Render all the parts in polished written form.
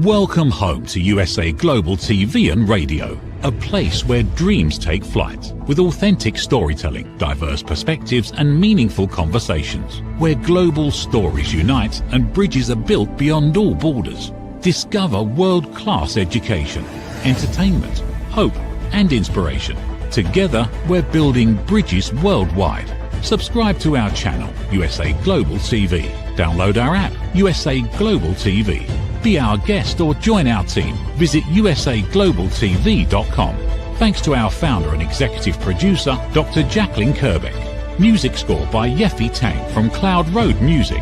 Welcome home to USA Global TV and Radio, a place where dreams take flight, with authentic storytelling, diverse perspectives and meaningful conversations, where global stories unite and bridges are built beyond all borders. Discover world-class education, entertainment, hope and inspiration. Together, we're building bridges worldwide. Subscribe to our channel, USA Global TV. Download our app, USA Global TV. Be our guest or join our team. Visit usaglobaltv.com. Thanks to our founder and executive producer, Dr. Jacalyn Kerbeck. Music score by Yeffy Tang from Cloud Road Music.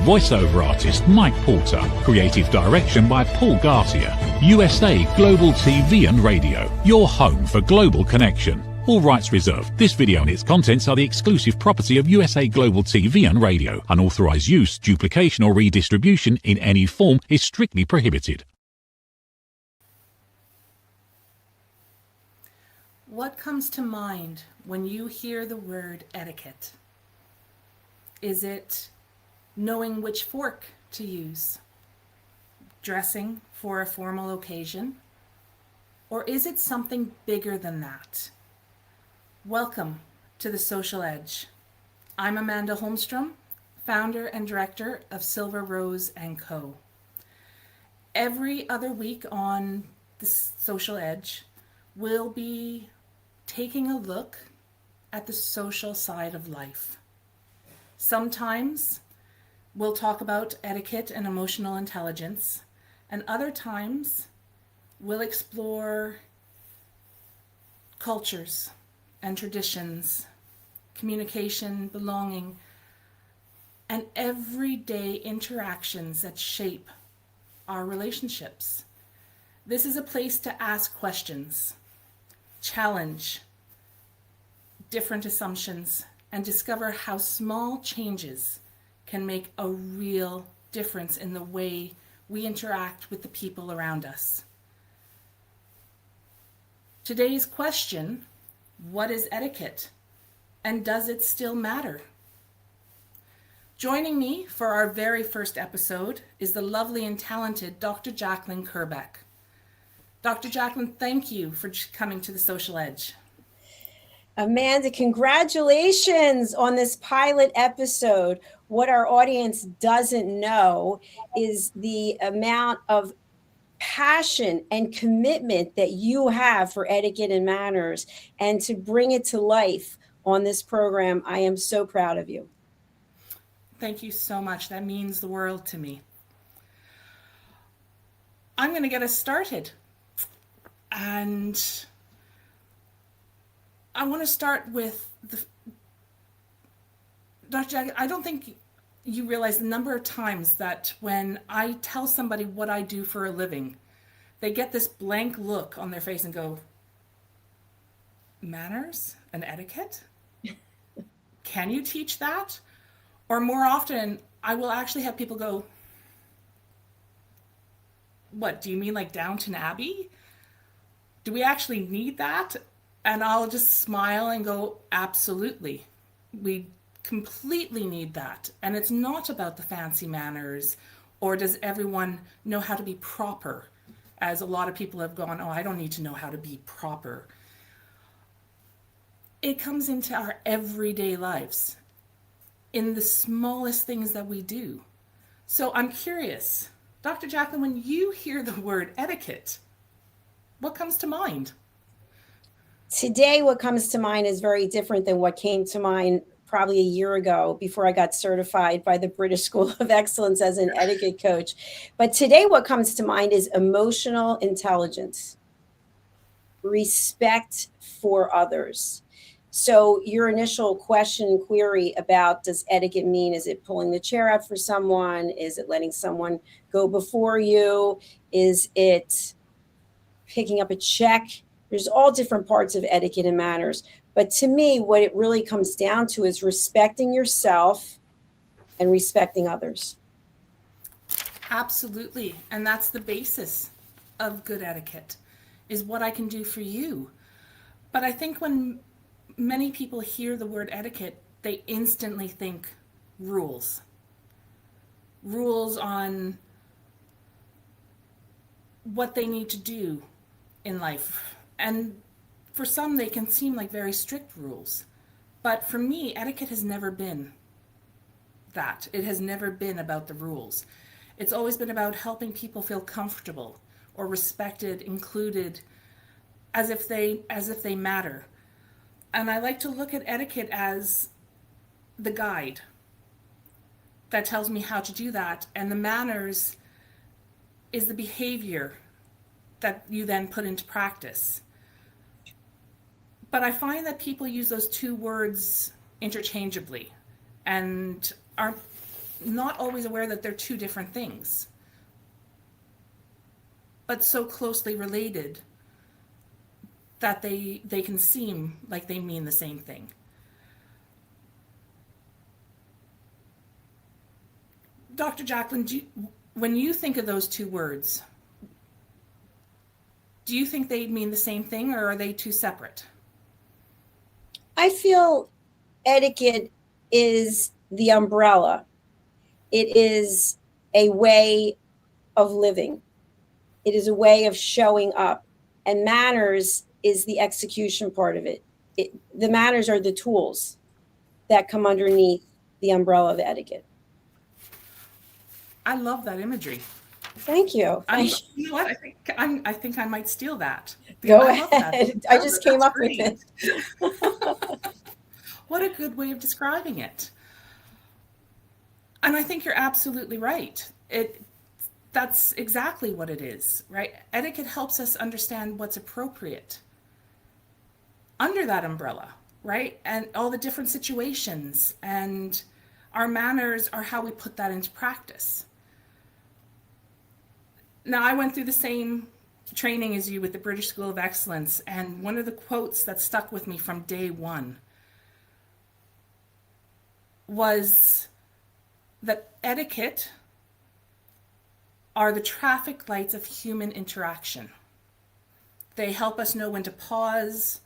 Voiceover artist Mike Porter. Creative direction by Paul Garcia. USA Global TV and Radio. Your home for global connection. All rights reserved. This video and its contents are the exclusive property of USA Global TV and Radio. Unauthorized use, duplication or redistribution in any form is strictly prohibited. What comes to mind when you hear the word etiquette? Is it knowing which fork to use? Dressing for a formal occasion? Or is it something bigger than that? Welcome to The Social Edge. I'm Amanda Holmstrom, founder and director of Silver Rose & Co. Every other week on The Social Edge, we'll be taking a look at the social side of life. Sometimes we'll talk about etiquette and emotional intelligence, and other times we'll explore cultures and traditions, communication, belonging, and everyday interactions that shape our relationships. This is a place to ask questions, challenge different assumptions, and discover how small changes can make a real difference in the way we interact with the people around us. Today's question: what is etiquette, and does it still matter? Joining me for our very first episode is the lovely and talented Dr. Jacalyn Kerbeck. Dr. Jacalyn, thank you for coming to The Social Edge. Amanda, congratulations on this pilot episode. What our audience doesn't know is the amount of passion and commitment that you have for etiquette and manners, and to bring it to life on this program. I am so proud of you. Thank you so much. That means the world to me. I'm going to get us started. And I want to start with Dr. Jack, I don't think you realize the number of times that when I tell somebody what I do for a living, they get this blank look on their face and go, manners and etiquette? Can you teach that? Or more often, I will actually have people go, what, do you mean like Downton Abbey? Do we actually need that? And I'll just smile and go, absolutely. We completely need that. And it's not about the fancy manners, or does everyone know how to be proper, as a lot of people have gone, oh, I don't need to know how to be proper. It comes into our everyday lives in the smallest things that we do. So I'm curious, Dr. Jacalyn, when you hear the word etiquette, what comes to mind? Today, what comes to mind is very different than what came to mind probably a year ago before I got certified by the British School of Excellence as an etiquette coach. But today, what comes to mind is emotional intelligence, respect for others. So your initial question and query about, does etiquette mean, is it pulling the chair out for someone? Is it letting someone go before you? Is it picking up a check? There's all different parts of etiquette and manners. But to me, what it really comes down to is respecting yourself and respecting others. Absolutely. And that's the basis of good etiquette, is what I can do for you. But I think when many people hear the word etiquette, they instantly think rules. Rules on what they need to do in life. And for some, they can seem like very strict rules. But for me, etiquette has never been that. It has never been about the rules. It's always been about helping people feel comfortable or respected, included, as if they matter. And I like to look at etiquette as the guide that tells me how to do that, and the manners is the behavior that you then put into practice. But I find that people use those two words interchangeably and are not always aware that they're two different things, but so closely related that they can seem like they mean the same thing. Dr. Jacalyn, when you think of those two words, do you think they mean the same thing, or are they two separate? I feel etiquette is the umbrella. It is a way of living. It is a way of showing up. And manners is the execution part of it. The manners are the tools that come underneath the umbrella of etiquette. I love that imagery. Thank you. You know what? I think I might steal that. Go I love that. ahead. I just came up with great. it. What a good way of describing it. And I think you're absolutely right. That's exactly what it is, right? Etiquette helps us understand what's appropriate under that umbrella, right? And all the different situations, and our manners are how we put that into practice. Now, I went through the same training as you with the British School of Excellence, and one of the quotes that stuck with me from day one was that etiquette are the traffic lights of human interaction. They help us know when to pause,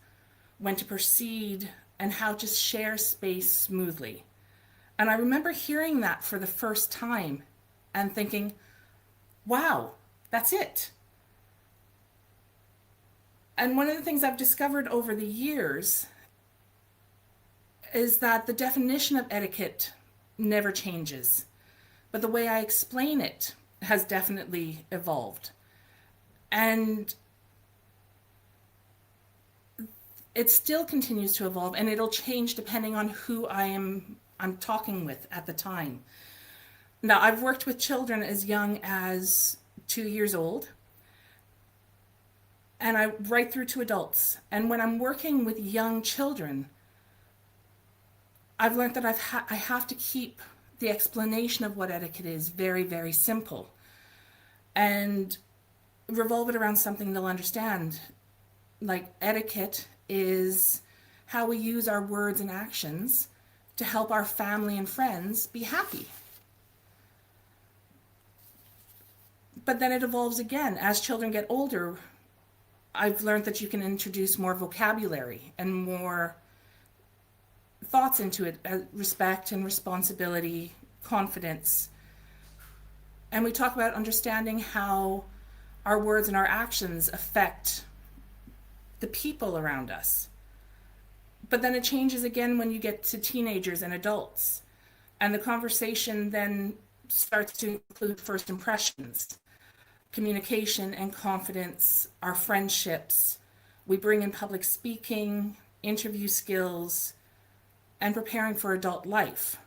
when to proceed, and how to share space smoothly. And I remember hearing that for the first time and thinking, wow, that's it. And one of the things I've discovered over the years is that the definition of etiquette never changes, but the way I explain it has definitely evolved. And it still continues to evolve, and it'll change depending on who I'm talking with at the time. Now, I've worked with children as young as 2 years old, and I right through to adults. And when I'm working with young children, I've learned that I have to keep the explanation of what etiquette is very, very simple and revolve it around something they'll understand. Like, etiquette is how we use our words and actions to help our family and friends be happy. But then it evolves again. As children get older, I've learned that you can introduce more vocabulary and more thoughts into it, respect and responsibility, confidence. And we talk about understanding how our words and our actions affect the people around us. But then it changes again when you get to teenagers and adults. And the conversation then starts to include first impressions, communication and confidence, our friendships. We bring in public speaking, interview skills, and preparing for adult life.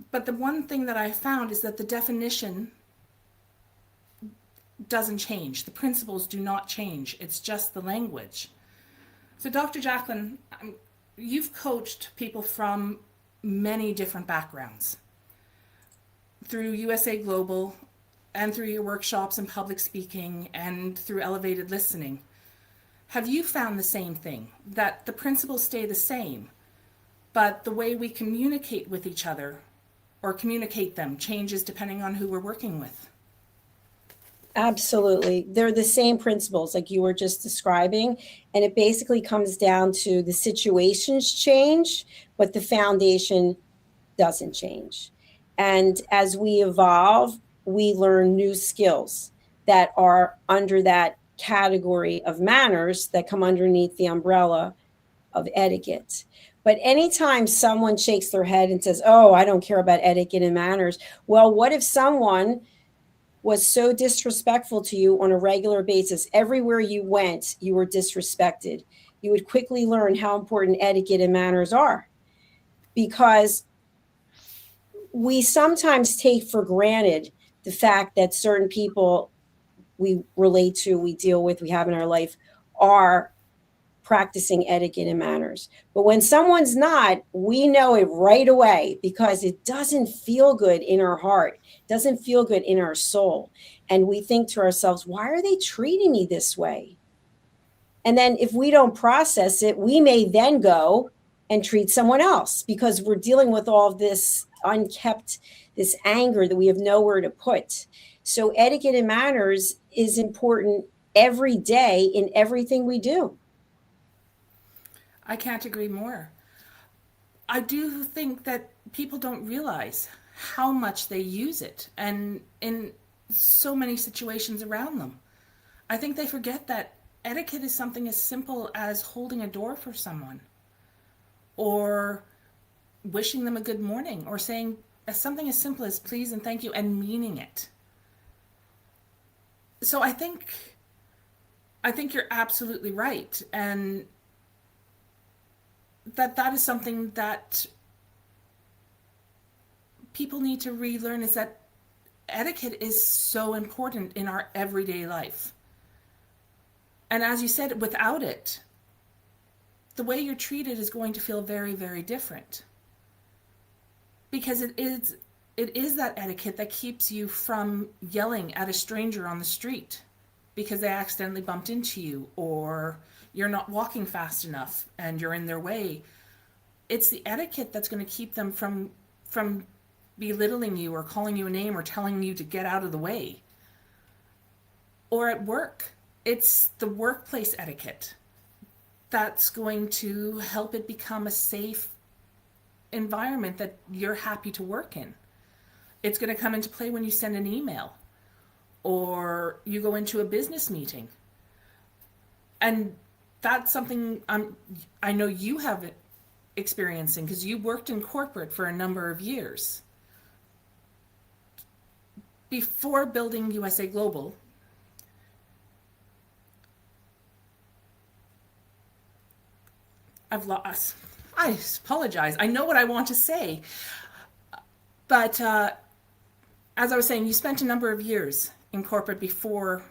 But the one thing that I found is that the definition doesn't change. The principles do not change. It's just the language. So Dr. Jacalyn, you've coached people from many different backgrounds through USA Global and through your workshops in public speaking and through elevated listening. Have you found the same thing, that the principles stay the same, but the way we communicate with each other or communicate them changes depending on who we're working with? Absolutely. They're the same principles like you were just describing. And it basically comes down to the situations change, but the foundation doesn't change. And as we evolve, we learn new skills. that are under that category of manners that come underneath the umbrella of etiquette. But anytime someone shakes their head and says, oh, I don't care about etiquette and manners, well, what if someone was so disrespectful to you on a regular basis? Everywhere you went, you were disrespected. You would quickly learn how important etiquette and manners are, because we sometimes take for granted the fact that certain people we relate to, we deal with, we have in our life are practicing etiquette and manners. But when someone's not, we know it right away, because it doesn't feel good in our heart, doesn't feel good in our soul. And we think to ourselves, why are they treating me this way? And then if we don't process it, we may then go and treat someone else, because we're dealing with all this unkept, this anger that we have nowhere to put. So etiquette and manners is important every day in everything we do. I can't agree more. I do think that people don't realize how much they use it, and in so many situations around them. I think they forget that etiquette is something as simple as holding a door for someone, or wishing them a good morning, or saying something as simple as please and thank you and meaning it. So I think you're absolutely right, and that is something that people need to relearn, is that etiquette is so important in our everyday life. And as you said, without it, the way you're treated is going to feel very, very different. Because it is that etiquette that keeps you from yelling at a stranger on the street because they accidentally bumped into you, or you're not walking fast enough and you're in their way. It's the etiquette that's going to keep them from belittling you or calling you a name or telling you to get out of the way. Or at work, it's the workplace etiquette that's going to help it become a safe environment that you're happy to work in. It's going to come into play when you send an email or you go into a business meeting. And that's something I know you have experiencing, because you worked in corporate for a number of years. Before building USA Global, I've lost. I apologize. I know what I want to say. But as I was saying, you spent a number of years in corporate before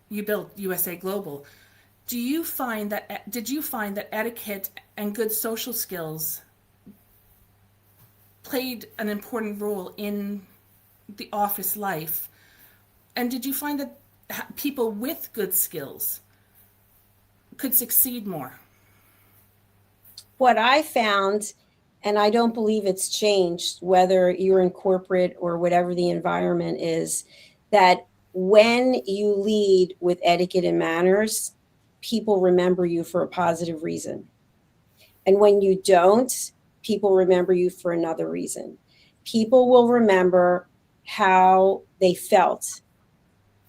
you built USA Global. Did you find that etiquette and good social skills played an important role in the office life? And did you find that people with good skills could succeed more? What I found, and I don't believe it's changed, whether you're in corporate or whatever the environment is, that when you lead with etiquette and manners, people remember you for a positive reason. And when you don't, people remember you for another reason. People will remember how they felt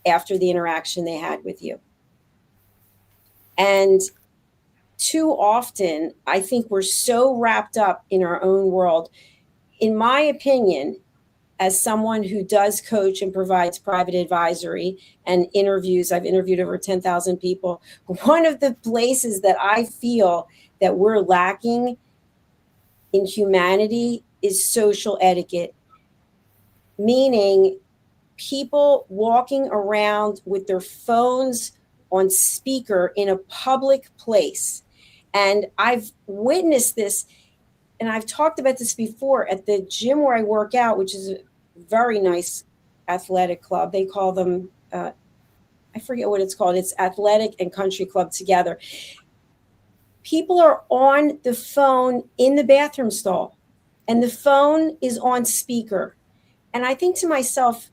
after the interaction they had with you. And too often, I think we're so wrapped up in our own world. In my opinion, as someone who does coach and provides private advisory and interviews, I've interviewed over 10,000 people. One of the places that I feel that we're lacking in humanity is social etiquette, meaning people walking around with their phones on speaker in a public place. And I've witnessed this, and I've talked about this before at the gym where I work out, which is a very nice athletic club. They call them, I forget what it's called. It's athletic and country club together. People are on the phone in the bathroom stall, and the phone is on speaker. And I think to myself,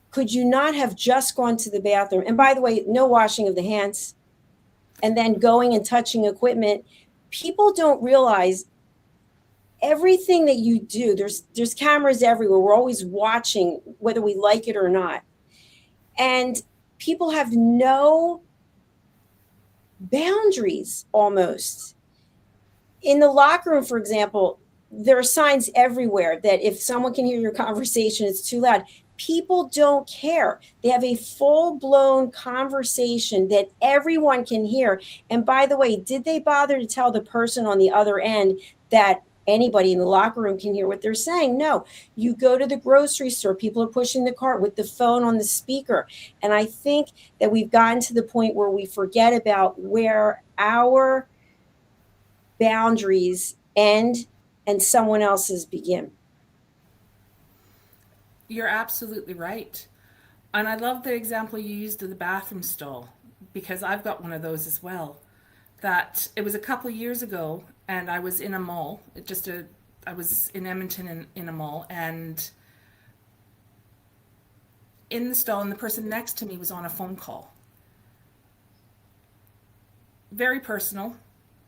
could you not have just gone to the bathroom? And by the way, no washing of the hands, and then going and touching equipment. People don't realize everything that you do. There's cameras everywhere. We're always watching, whether we like it or not. And people have no boundaries almost. In the locker room, for example, there are signs everywhere that if someone can hear your conversation, it's too loud. People don't care. They have a full-blown conversation that everyone can hear. And by the way, did they bother to tell the person on the other end that anybody in the locker room can hear what they're saying? No. You go to the grocery store, people are pushing the cart with the phone on the speaker. And I think that we've gotten to the point where we forget about where our boundaries end and someone else's begin. You're absolutely right. And I love the example you used of the bathroom stall, because I've got one of those as well. That it was a couple of years ago, and I was in a mall, I was in Edmonton in a mall, and in the stall, and the person next to me was on a phone call. Very personal,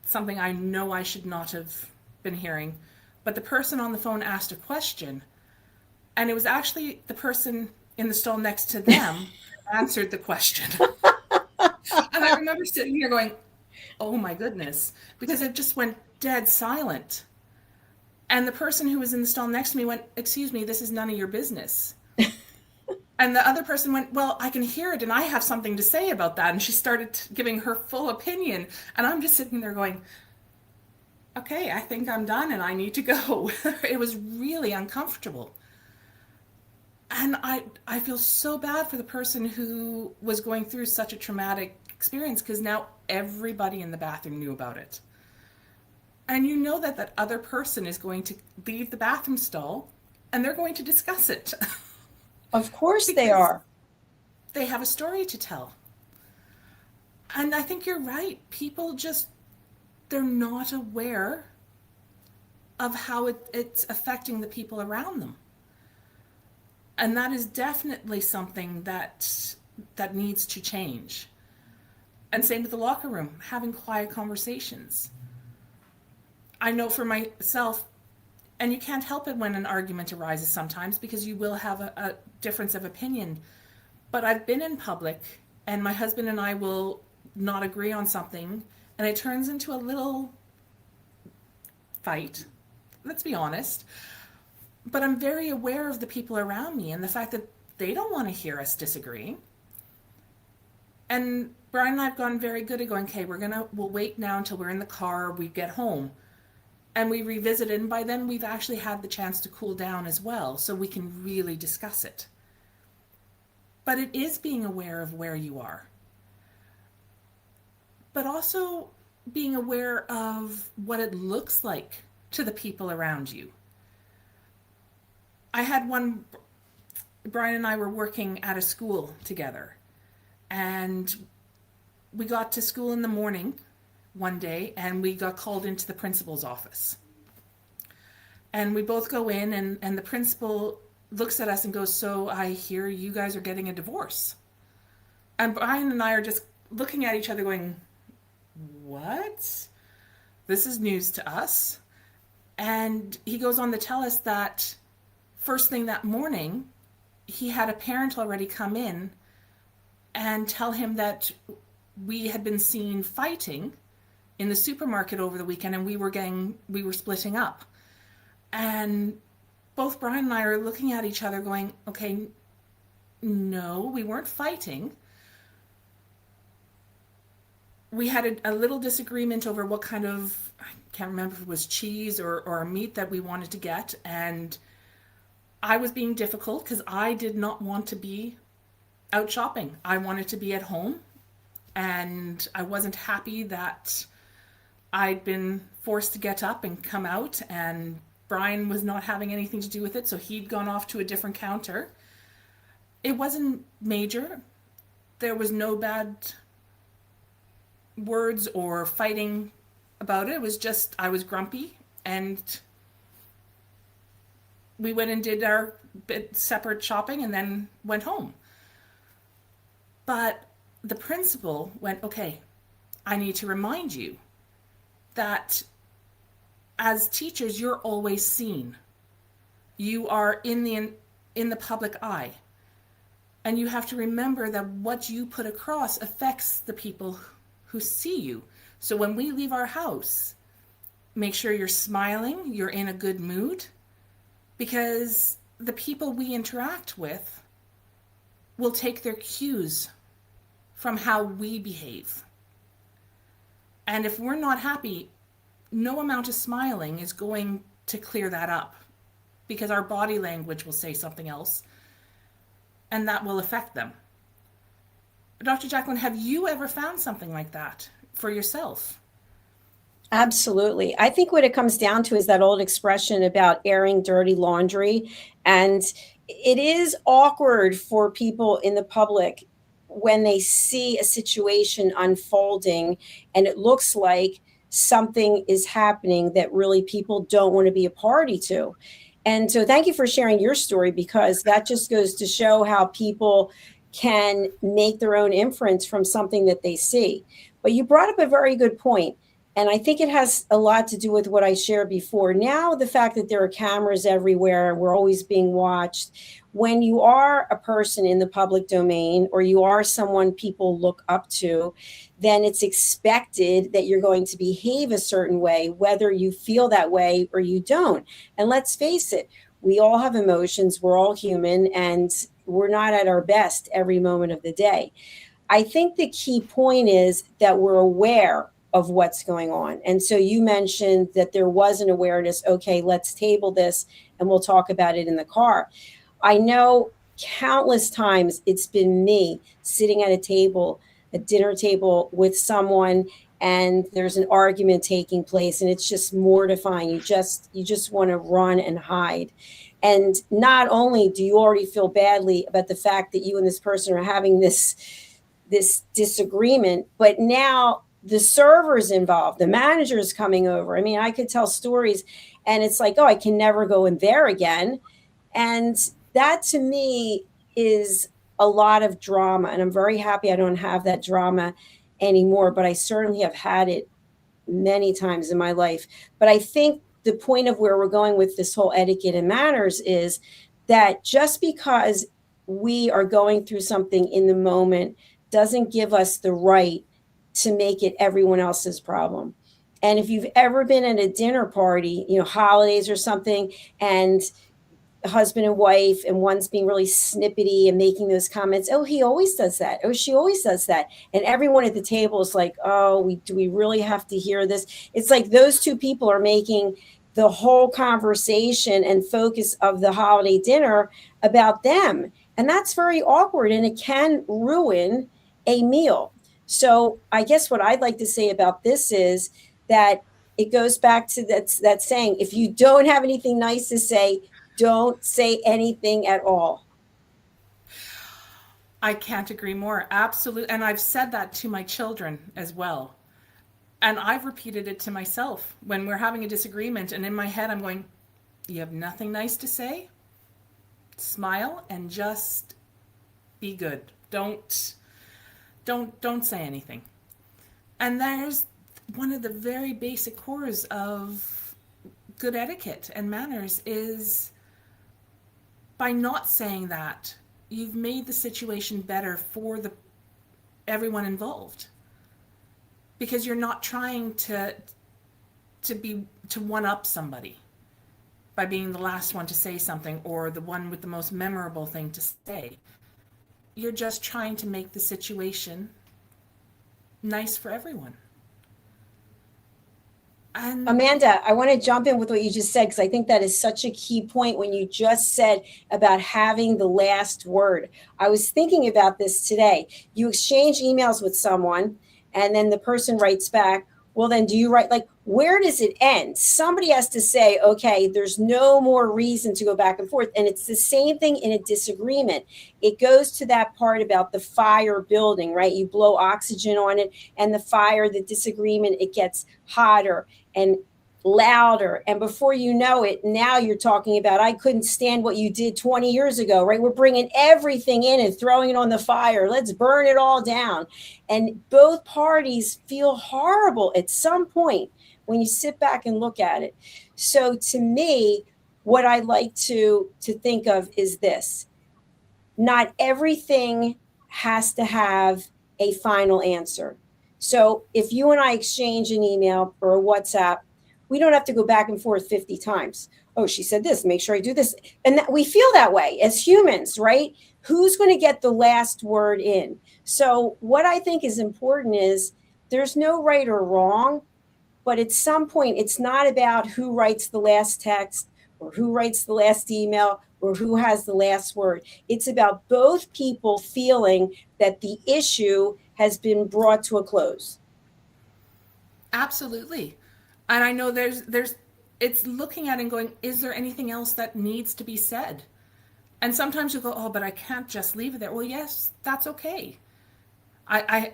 something I know I should not have been hearing. But the person on the phone asked a question, and it was actually the person in the stall next to them answered the question. And I remember sitting here going, oh my goodness, because it just went dead silent. And the person who was in the stall next to me went, excuse me, this is none of your business. And the other person went, well, I can hear it and I have something to say about that. And she started giving her full opinion. And I'm just sitting there going, okay, I think I'm done and I need to go. It was really uncomfortable. And I feel so bad for the person who was going through such a traumatic experience, because now everybody in the bathroom knew about it. And you know that that other person is going to leave the bathroom stall and they're going to discuss it. Of course they are. They have a story to tell. And I think you're right. People just, they're not aware of how it's affecting the people around them. And that is definitely something that needs to change. And same with the locker room, having quiet conversations. I know for myself, and you can't help it when an argument arises sometimes, because you will have a difference of opinion. But I've been in public, and my husband and I will not agree on something, and it turns into a little fight. Let's be honest. But I'm very aware of the people around me and the fact that they don't want to hear us disagreeing. And Brian and I have gotten very good at going, okay, we'll wait now until we're in the car, we get home. And we revisit it, and by then we've actually had the chance to cool down as well, so we can really discuss it. But it is being aware of where you are. But also being aware of what it looks like to the people around you. I had Brian and I were working at a school together, and we got to school in the morning one day and we got called into the principal's office. And we both go in, and the principal looks at us and goes, so I hear you guys are getting a divorce. And Brian and I are just looking at each other going, what? This is news to us. And he goes on to tell us that first thing that morning, he had a parent already come in and tell him that we had been seen fighting in the supermarket over the weekend, and we were splitting up. And both Brian and I are looking at each other going, okay, no, we weren't fighting. We had a little disagreement over what kind of, I can't remember if it was cheese or a meat that we wanted to get. And I was being difficult because I did not want to be out shopping. I wanted to be at home, and I wasn't happy that I'd been forced to get up and come out, and Brian was not having anything to do with it, so he'd gone off to a different counter. It wasn't major. There was no bad words or fighting about it. It was just I was grumpy, and we went and did our separate shopping and then went home. But the principal went, okay, I need to remind you that as teachers, you're always seen. You are in the public eye. And you have to remember that what you put across affects the people who see you. So when we leave our house, make sure you're smiling, you're in a good mood, because the people we interact with will take their cues from how we behave. And if we're not happy, no amount of smiling is going to clear that up, because our body language will say something else, and that will affect them. Dr. Jacalyn, have you ever found something like that for yourself? Absolutely. I think what it comes down to is that old expression about airing dirty laundry. And it is awkward for people in the public when they see a situation unfolding and it looks like something is happening that really people don't want to be a party to. And so thank you for sharing your story, because that just goes to show how people can make their own inference from something that they see. But you brought up a very good point. And I think it has a lot to do with what I shared before. Now, the fact that there are cameras everywhere, we're always being watched. When you are a person in the public domain, or you are someone people look up to, then it's expected that you're going to behave a certain way, whether you feel that way or you don't. And let's face it, we all have emotions, we're all human, and we're not at our best every moment of the day. I think the key point is that we're aware of what's going on. And so you mentioned that there was an awareness, okay, let's table this and we'll talk about it in the car. I know countless times it's been me sitting at a dinner table with someone, and there's an argument taking place, and it's just mortifying. You just want to run and hide. And not only do you already feel badly about the fact that you and this person are having this disagreement, but now the server's involved, the manager's coming over. I mean, I could tell stories, and it's like, oh, I can never go in there again. And that to me is a lot of drama. And I'm very happy I don't have that drama anymore, but I certainly have had it many times in my life. But I think the point of where we're going with this whole etiquette and manners is that just because we are going through something in the moment doesn't give us the right to make it everyone else's problem. And if you've ever been at a dinner party, holidays or something, and husband and wife, and one's being really snippety and making those comments, oh, he always does that, oh, she always does that, and everyone at the table is like, oh, do we really have to hear this? It's like those two people are making the whole conversation and focus of the holiday dinner about them, and that's very awkward, and it can ruin a meal. So I guess what I'd like to say about this is that it goes back to that saying, if you don't have anything nice to say, don't say anything at all. I can't agree more. Absolutely. And I've said that to my children as well. And I've repeated it to myself when we're having a disagreement, and in my head I'm going, you have nothing nice to say? Smile and just be good. Don't say anything. And there's one of the very basic cores of good etiquette and manners is by not saying that, you've made the situation better for everyone involved, because you're not trying to one up somebody by being the last one to say something or the one with the most memorable thing to say. You're just trying to make the situation nice for everyone. And Amanda, I want to jump in with what you just said, because I think that is such a key point when you just said about having the last word. I was thinking about this today. You exchange emails with someone, and then the person writes back, well, then do you write, like, where does it end? Somebody has to say, okay, there's no more reason to go back and forth. And it's the same thing in a disagreement. It goes to that part about the fire building, right? You blow oxygen on it, and the fire, the disagreement, it gets hotter and louder. And before you know it, now you're talking about, I couldn't stand what you did 20 years ago, right? We're bringing everything in and throwing it on the fire. Let's burn it all down. And both parties feel horrible at some point when you sit back and look at it. So to me, what I like to think of is this. not everything has to have a final answer. So if you and I exchange an email or a WhatsApp, we don't have to go back and forth 50 times. Oh, she said this, make sure I do this. And we feel that way as humans, right? Who's going to get the last word in? So what I think is important is there's no right or wrong, but at some point, it's not about who writes the last text or who writes the last email or who has the last word. It's about both people feeling that the issue has been brought to a close. Absolutely. And I know it's looking at it and going, is there anything else that needs to be said? And sometimes you go, oh, but I can't just leave it there. Well, yes, that's okay. I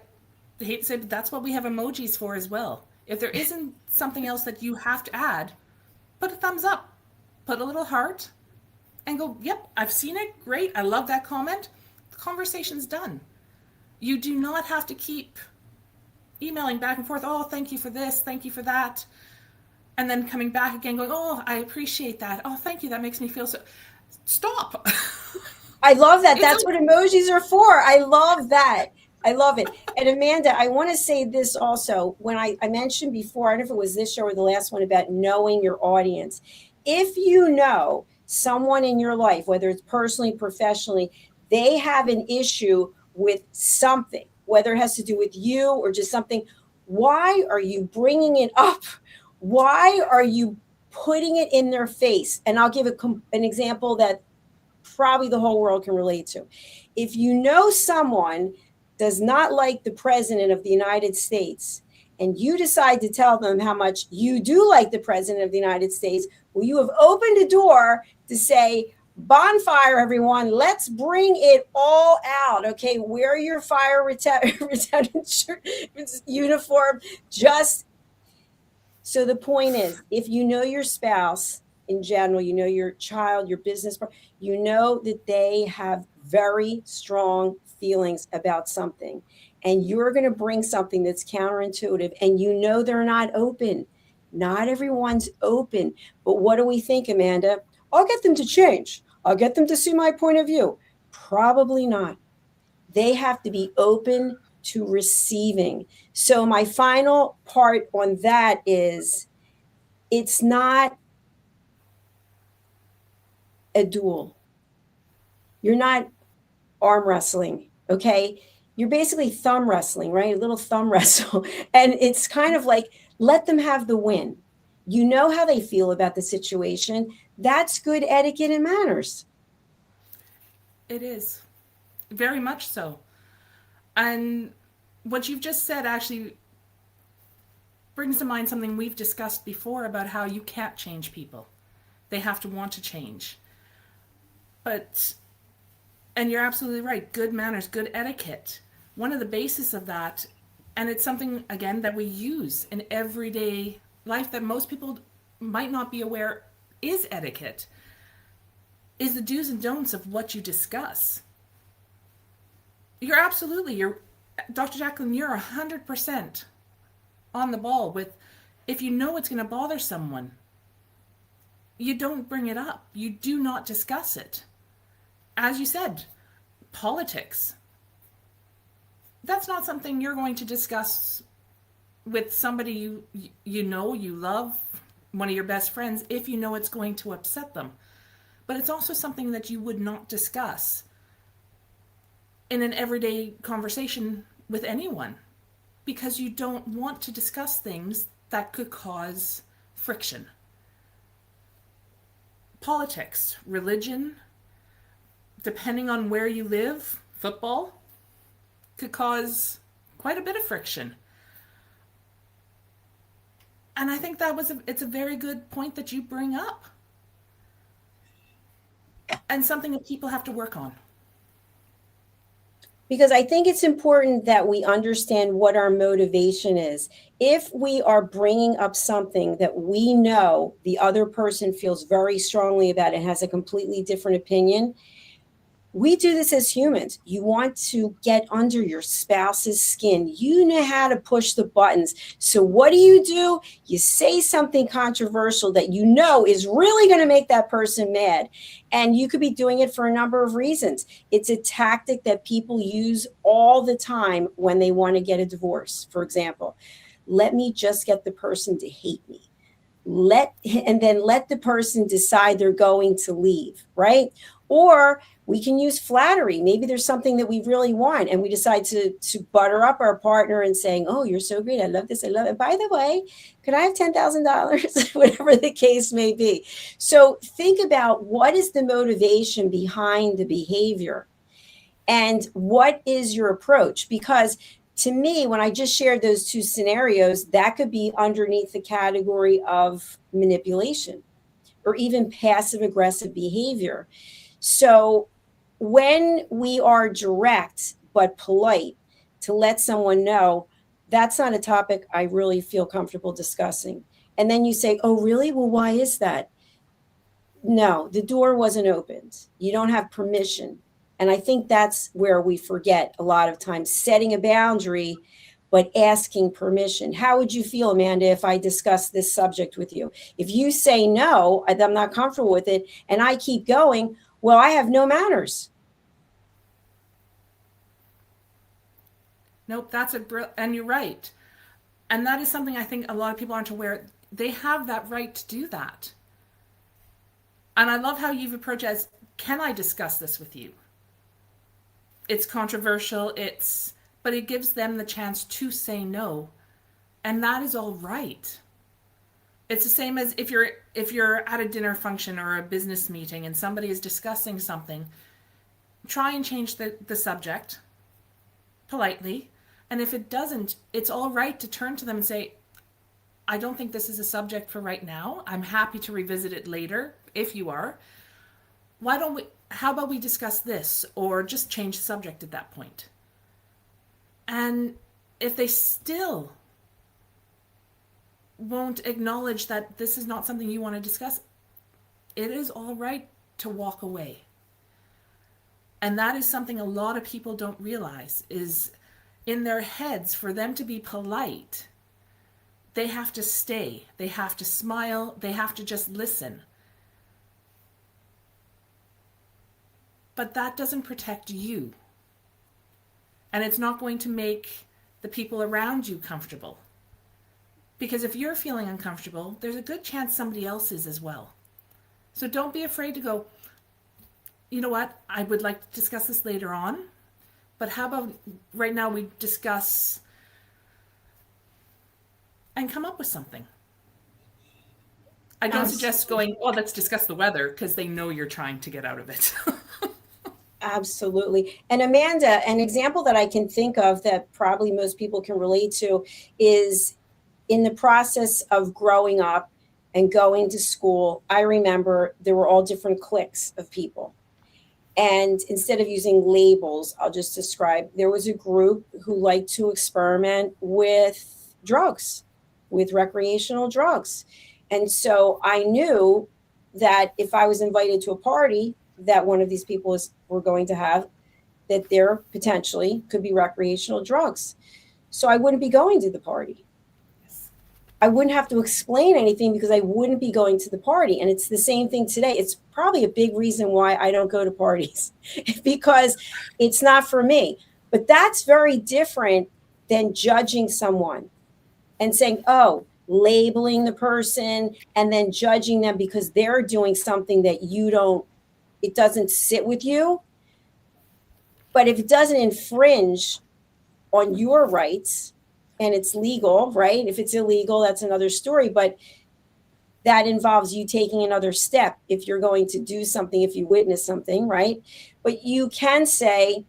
hate to say, but that's what we have emojis for as well. If there isn't something else that you have to add, put a thumbs up, put a little heart, and go, yep, I've seen it. Great. I love that comment. The conversation's done. You do not have to keep emailing back and forth. Oh, thank you for this. Thank you for that. And then coming back again going, oh, I appreciate that. Oh, thank you. That makes me feel so. Stop. I love that. That's what emojis are for. I love that. I love it. And Amanda, I want to say this also. When I mentioned before, I don't know if it was this show or the last one, about knowing your audience. If you know someone in your life, whether it's personally, professionally, they have an issue with something, whether it has to do with you or just something, why are you bringing it up? Why are you putting it in their face? And I'll give an example that probably the whole world can relate to. If you know someone does not like the president of the United States, and you decide to tell them how much you do like the president of the United States, well, you have opened a door to say, bonfire, everyone, let's bring it all out. Okay, wear your fire retardant uniform. Just so the point is, if you know your spouse in general, you know your child, your business partner, you know that they have very strong feelings about something, and you're going to bring something that's counterintuitive, and you know they're not open. Not everyone's open. But what do we think, Amanda? I'll get them to change. I'll get them to see my point of view. Probably not. They have to be open to receiving. So my final part on that is, it's not a duel. You're not arm wrestling, okay? You're basically thumb wrestling, right? A little thumb wrestle. And it's kind of like, let them have the win. You know how they feel about the situation. That's good etiquette and manners. It is. Very much so. And what you've just said actually brings to mind something we've discussed before about how you can't change people. They have to want to change. And you're absolutely right, good manners, good etiquette. One of the bases of that, and it's something, again, that we use in everyday life that most people might not be aware is etiquette, is the do's and don'ts of what you discuss. You're Dr. Jacalyn, you're 100% on the ball with, if you know it's going to bother someone, you don't bring it up. You do not discuss it. As you said, politics. That's not something you're going to discuss with somebody you know, you love, one of your best friends, if you know it's going to upset them. But it's also something that you would not discuss in an everyday conversation with anyone, because you don't want to discuss things that could cause friction. Politics, religion, depending on where you live, football could cause quite a bit of friction. And I think it's a very good point that you bring up. And something that people have to work on. Because I think it's important that we understand what our motivation is. If we are bringing up something that we know the other person feels very strongly about and has a completely different opinion, We do this as humans. You want to get under your spouse's skin. You know how to push the buttons. So what do? You say something controversial that you know is really going to make that person mad. And you could be doing it for a number of reasons. It's a tactic that people use all the time when they want to get a divorce. For example, let me just get the person to hate me. And then let the person decide they're going to leave, right? Or we can use flattery. Maybe there's something that we really want, and we decide to butter up our partner and saying, "Oh, you're so great. I love this. I love it. By the way, could I have $10,000?" Whatever the case may be. So think about what is the motivation behind the behavior, and what is your approach? Because to me, when I just shared those two scenarios, that could be underneath the category of manipulation or even passive aggressive behavior. So when we are direct but polite to let someone know, that's not a topic I really feel comfortable discussing. And then you say, "Oh, really? Well, why is that?" No, the door wasn't opened. You don't have permission. And I think that's where we forget a lot of times, setting a boundary, but asking permission. How would you feel, Amanda, if I discuss this subject with you? If you say no, I'm not comfortable with it, and I keep going, well, I have no manners. Nope, and you're right. And that is something I think a lot of people aren't aware. They have that right to do that. And I love how you've approached it as, can I discuss this with you? It's controversial, but it gives them the chance to say no. And that is all right. It's the same as if you're at a dinner function or a business meeting and somebody is discussing something, try and change the subject politely. And if it doesn't, it's all right to turn to them and say, "I don't think this is a subject for right now. I'm happy to revisit it later if you are. How about we discuss this?" Or just change the subject at that point. And if they still won't acknowledge that this is not something you want to discuss, it is all right to walk away. And that is something a lot of people don't realize, is in their heads, for them to be polite, they have to stay, they have to smile, they have to just listen. But that doesn't protect you. And it's not going to make the people around you comfortable. Because if you're feeling uncomfortable, there's a good chance somebody else is as well. So don't be afraid to go, "You know what, I would like to discuss this later on, but how about right now we discuss," and come up with something. I don't suggest going, "Oh, let's discuss the weather," because they know you're trying to get out of it. Absolutely. And Amanda, an example that I can think of that probably most people can relate to is in the process of growing up and going to school. I remember there were all different cliques of people. And instead of using labels, I'll just describe, there was a group who liked to experiment with drugs, with recreational drugs. And so I knew that if I was invited to a party that one of these people were going to have, that there potentially could be recreational drugs. So I wouldn't be going to the party. I wouldn't have to explain anything because I wouldn't be going to the party. And it's the same thing today. It's probably a big reason why I don't go to parties because it's not for me. But that's very different than judging someone and saying, "Oh," labeling the person and then judging them because they're doing something that it doesn't sit with you. But if it doesn't infringe on your rights, and it's legal, right? If it's illegal, that's another story. But that involves you taking another step if you're going to do something, if you witness something, right? But you can say,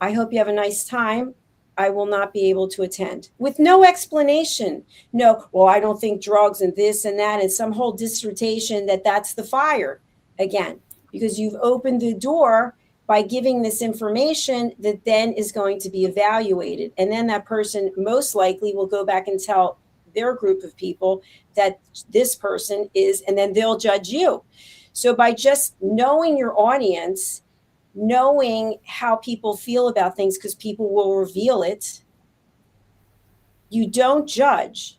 "I hope you have a nice time. I will not be able to attend," with no explanation. No, "Well, I don't think drugs and this and that," and some whole dissertation that's the fire again, because you've opened the door by giving this information that then is going to be evaluated. And then that person most likely will go back and tell their group of people that this person is, and then they'll judge you. So by just knowing your audience knowing how people feel about things, because people will reveal it. You don't judge.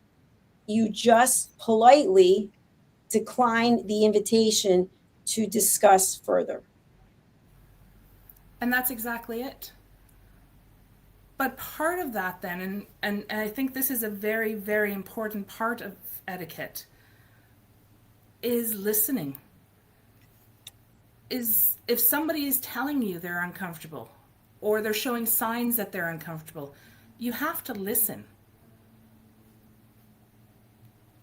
You just politely decline the invitation to discuss further. And that's exactly it. But part of that then, and I think this is a very, very important part of etiquette, is listening. Is if somebody is telling you they're uncomfortable or they're showing signs that they're uncomfortable, you have to listen.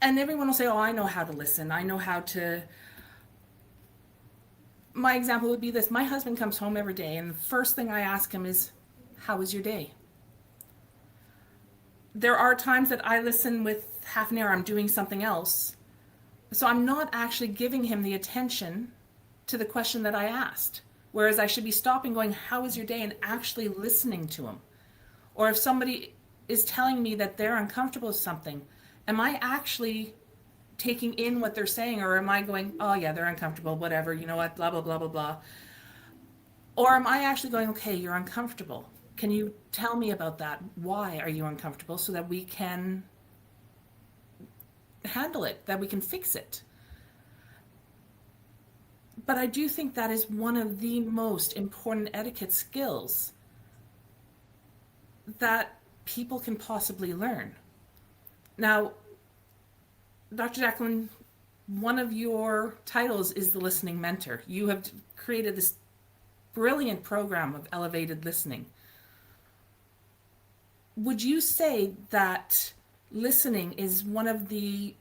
And everyone will say, oh, I know how to listen. I know how to. My example would be this. My husband comes home every day, and the first thing I ask him is, how was your day? There are times that I listen with half an hour, I'm doing something else. So I'm not actually giving him the attention to the question that I asked. Whereas I should be stopping going, how was your day? And actually listening to him. Or if somebody is telling me that they're uncomfortable with something, am I actually taking in what they're saying? Or am I going, oh yeah, they're uncomfortable, whatever, you know what, blah, blah, blah, blah, blah. Or am I actually going, okay, you're uncomfortable. Can you tell me about that? Why are you uncomfortable? So that we can handle it, that we can fix it. But I do think that is one of the most important etiquette skills that people can possibly learn. Now, Dr. Jacalyn, one of your titles is the listening mentor. You have created this brilliant program of elevated listening. Would you say that listening is one of the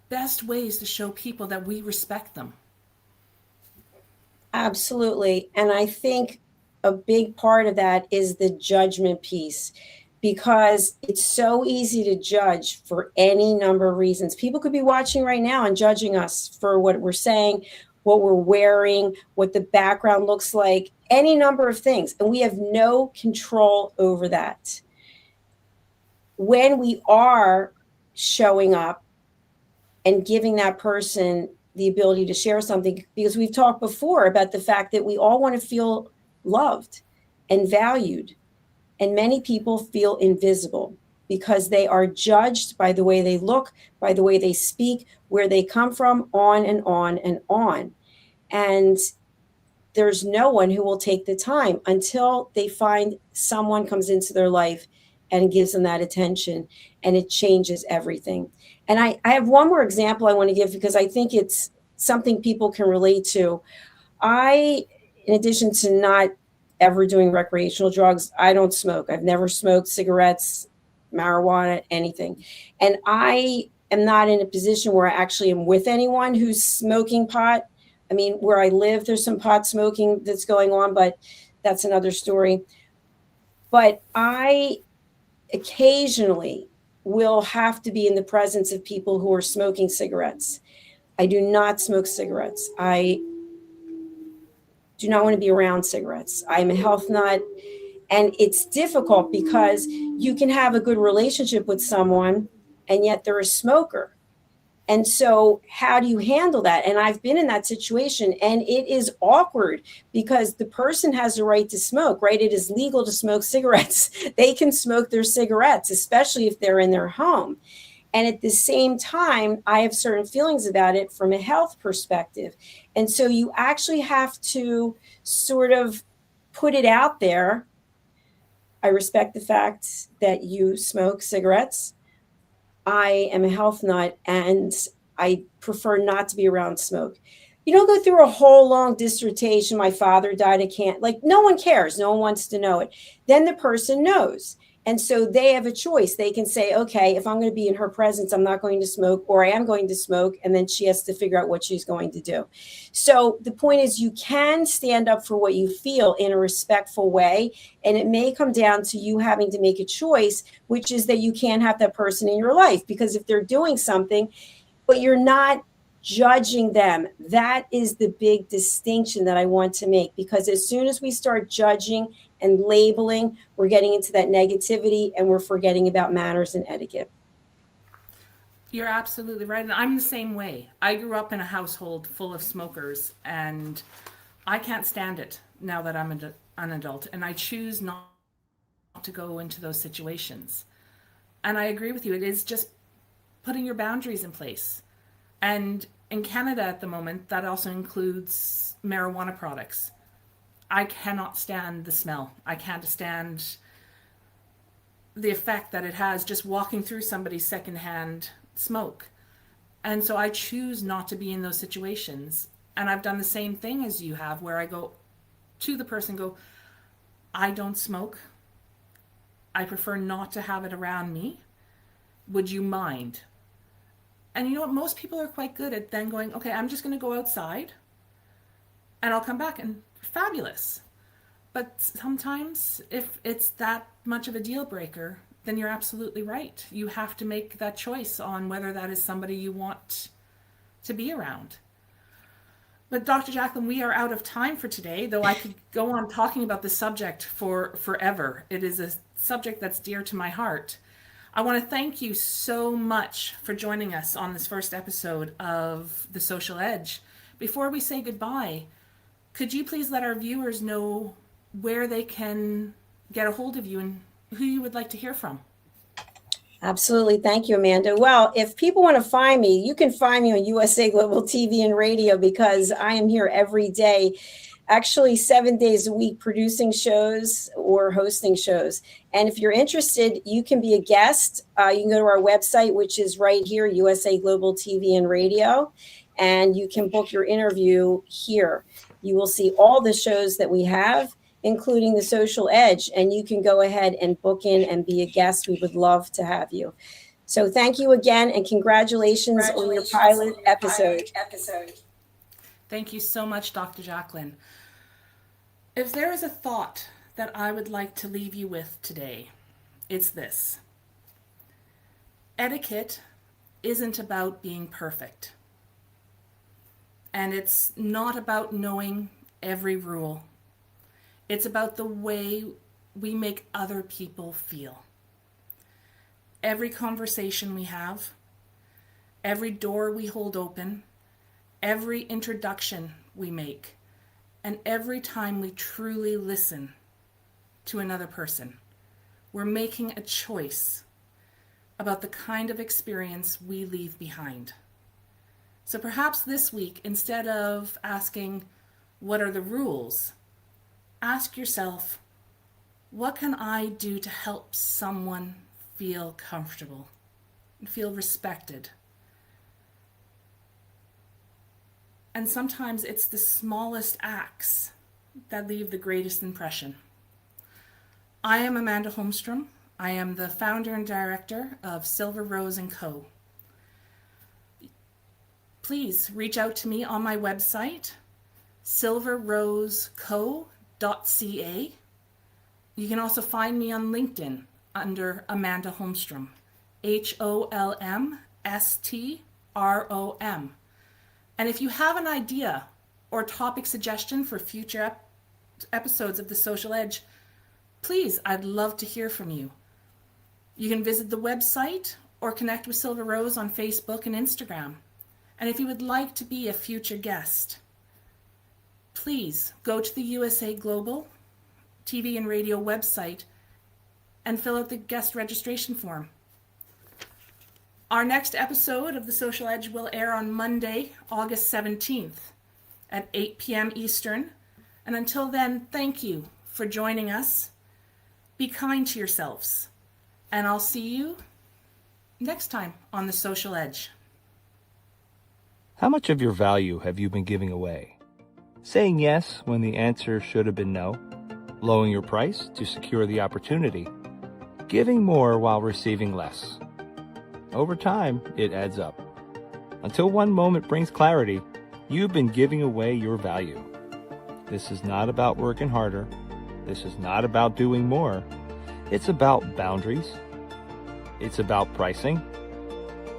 best ways to show people that we respect them? Absolutely. And I think a big part of that is the judgment piece, because it's so easy to judge for any number of reasons. People could be watching right now and judging us for what we're saying, what we're wearing, what the background looks like, any number of things. And we have no control over that. When we are showing up and giving that person the ability to share something, because we've talked before about the fact that we all want to feel loved and valued. And many people feel invisible because they are judged by the way they look, by the way they speak, where they come from, on and on and on. And there's no one who will take the time until they find someone comes into their life and gives them that attention, and it changes everything. And I have one more example I want to give, because I think it's something people can relate to. In addition to not ever doing recreational drugs, I don't smoke. I've never smoked cigarettes, marijuana, anything. And I am not in a position where I actually am with anyone who's smoking pot. I mean, where I live, there's some pot smoking that's going on, but that's another story. But I occasionally will have to be in the presence of people who are smoking cigarettes. I do not smoke cigarettes. I do not want to be around cigarettes. I'm a health nut. And it's difficult because you can have a good relationship with someone and yet they're a smoker. And so how do you handle that? And I've been in that situation, and it is awkward because the person has the right to smoke, right? It is legal to smoke cigarettes. They can smoke their cigarettes, especially if they're in their home. And at the same time, I have certain feelings about it from a health perspective. And so you actually have to sort of put it out there. I respect the fact that you smoke cigarettes. I am a health nut, and I prefer not to be around smoke. You don't go through a whole long dissertation. My father died of cancer. Like, no one cares. No one wants to know it. Then the person knows. And so they have a choice. They can say, okay, if I'm going to be in her presence, I'm not going to smoke, or I am going to smoke. And then she has to figure out what she's going to do. So the point is, you can stand up for what you feel in a respectful way. And it may come down to you having to make a choice, which is that you can't have that person in your life, because if they're doing something, but you're not judging them, that is the big distinction that I want to make. Because as soon as we start judging and labeling, we're getting into that negativity and we're forgetting about manners and etiquette. You're absolutely right. And I'm the same way. I grew up in a household full of smokers, and I can't stand it. now that I'm an adult, and I choose not to go into those situations. And I agree with you. It is just putting your boundaries in place. And in Canada at the moment, that also includes marijuana products. I cannot stand the smell. I can't stand the effect that it has just walking through somebody's secondhand smoke. And so I choose not to be in those situations. And I've done the same thing as you have, where I go to the person, I don't smoke. I prefer not to have it around me. Would you mind? And you know what? Most people are quite good at then going, okay, I'm just going to go outside and I'll come back, and fabulous. But sometimes if it's that much of a deal breaker, then you're absolutely right. You have to make that choice on whether that is somebody you want to be around. But Dr. Jacalyn, we are out of time for today, though I could go on talking about this subject for forever. It is a subject that's dear to my heart. I want to thank you so much for joining us on this first episode of The Social Edge. Before we say goodbye, could you please let our viewers know where they can get a hold of you and who you would like to hear from? Absolutely. Thank you, Amanda. Well, if people want to find me, you can find me on USA Global TV and Radio, because I am here every day, actually 7 days a week, producing shows or hosting shows. And if you're interested, you can be a guest. You can go to our website, which is right here, USA Global TV and Radio, and you can book your interview here. You will see all the shows that we have, including The Social Edge, and you can go ahead and book in and be a guest. We would love to have you. So thank you again, and congratulations on your pilot episode. Thank you so much, Dr. Jacalyn. If there is a thought that I would like to leave you with today, it's this. Etiquette isn't about being perfect. And it's not about knowing every rule. It's about the way we make other people feel. Every conversation we have, every door we hold open, every introduction we make, and every time we truly listen to another person, we're making a choice about the kind of experience we leave behind. So perhaps this week, instead of asking, what are the rules? Ask yourself, what can I do to help someone feel comfortable and feel respected? And sometimes it's the smallest acts that leave the greatest impression. I am Amanda Holmstrom. I am the founder and director of Silver Rose & Co. Please reach out to me on my website, silverroseco.ca. You can also find me on LinkedIn under Amanda Holmstrom, HOLMSTROM. And if you have an idea or topic suggestion for future episodes of The Social Edge, please, I'd love to hear from you. You can visit the website or connect with Silver Rose on Facebook and Instagram. And if you would like to be a future guest, please go to the USA Global TV and Radio website and fill out the guest registration form. Our next episode of The Social Edge will air on Monday, August 17th at 8 p.m. Eastern. And until then, thank you for joining us. Be kind to yourselves. And I'll see you next time on The Social Edge. How much of your value have you been giving away? Saying yes when the answer should have been no? Lowering your price to secure the opportunity? Giving more while receiving less? Over time, it adds up. Until one moment brings clarity, you've been giving away your value. This is not about working harder. This is not about doing more. It's about boundaries. It's about pricing.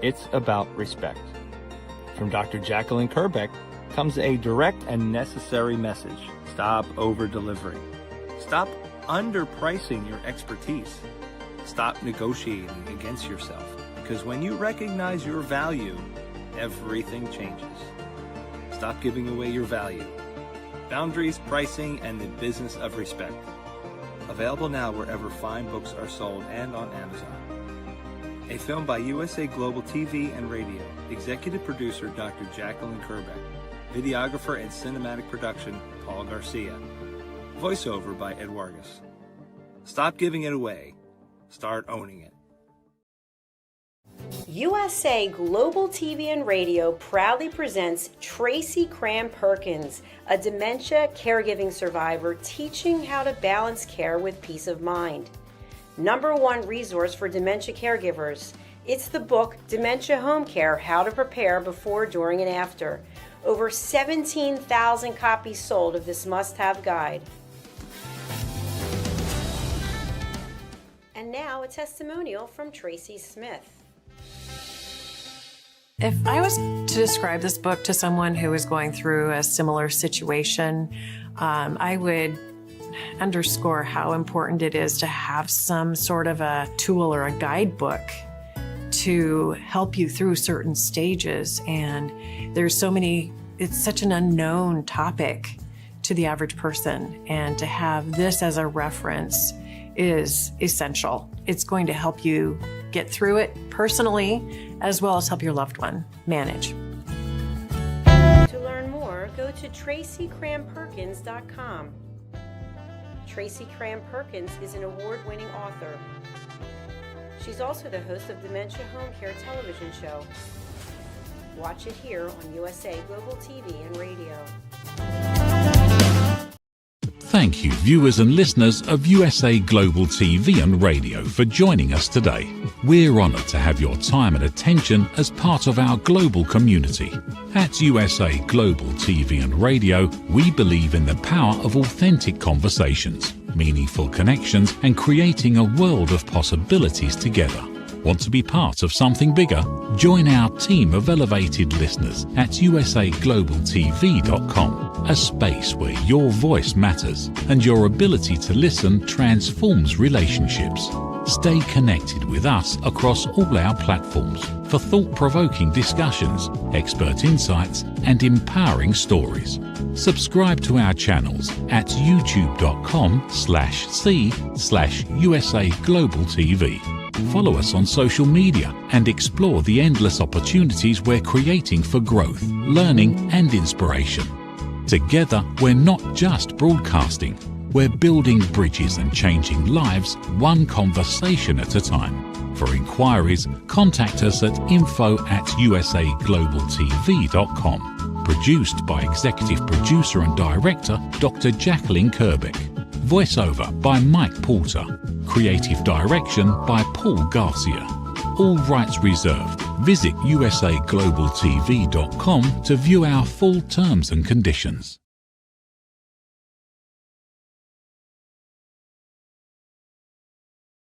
It's about respect. From Dr. Jacalyn Kerbeck comes a direct and necessary message. Stop over-delivering. Stop underpricing your expertise. Stop negotiating against yourself. Because when you recognize your value, everything changes. Stop giving away your value. Boundaries, Pricing, and the Business of Respect. Available now wherever fine books are sold and on Amazon. A film by USA Global TV and Radio. Executive producer Dr. Jacalyn Kerbeck. Videographer and cinematic production Paul Garcia. Voiceover by Ed Wargas. Stop giving it away. Start owning it. USA Global TV and Radio proudly presents Tracy Cram-Perkins, a dementia caregiving survivor teaching how to balance care with peace of mind. #1 resource for dementia caregivers. It's the book Dementia Home Care: How to Prepare Before, During, and After. Over 17,000 copies sold of this must-have guide. And now a testimonial from Tracy Smith. If I was to describe this book to someone who is going through a similar situation, I would underscore how important it is to have some sort of a tool or a guidebook to help you through certain stages. And there's so many, it's such an unknown topic to the average person. And to have this as a reference is essential. It's going to help you get through it personally, as well as help your loved one manage. To learn more, go to TracyCramPerkins.com. Tracy Cram-Perkins is an award-winning author. She's also the host of Dementia Home Care television show. Watch it here on USA Global TV and Radio. Thank you, viewers and listeners of USA Global TV and Radio, for joining us today. We're honoured to have your time and attention as part of our global community. At USA Global TV and Radio, we believe in the power of authentic conversations, meaningful connections, and creating a world of possibilities together. Want to be part of something bigger? Join our team of elevated listeners at usaglobaltv.com, a space where your voice matters and your ability to listen transforms relationships. Stay connected with us across all our platforms for thought-provoking discussions, expert insights, and empowering stories. Subscribe to our channels at youtube.com/c/USA Global TV. Follow us on social media and explore the endless opportunities we're creating for growth, learning, and inspiration. Together, we're not just broadcasting, we're building bridges and changing lives one conversation at a time. For inquiries, contact us at info@usaglobaltv.com. Produced by Executive Producer and Director Dr. Jacalyn Kerbeck. Voiceover by Mike Porter. Creative direction by Paul Garcia. All rights reserved. Visit usaglobaltv.com to view our full terms and conditions.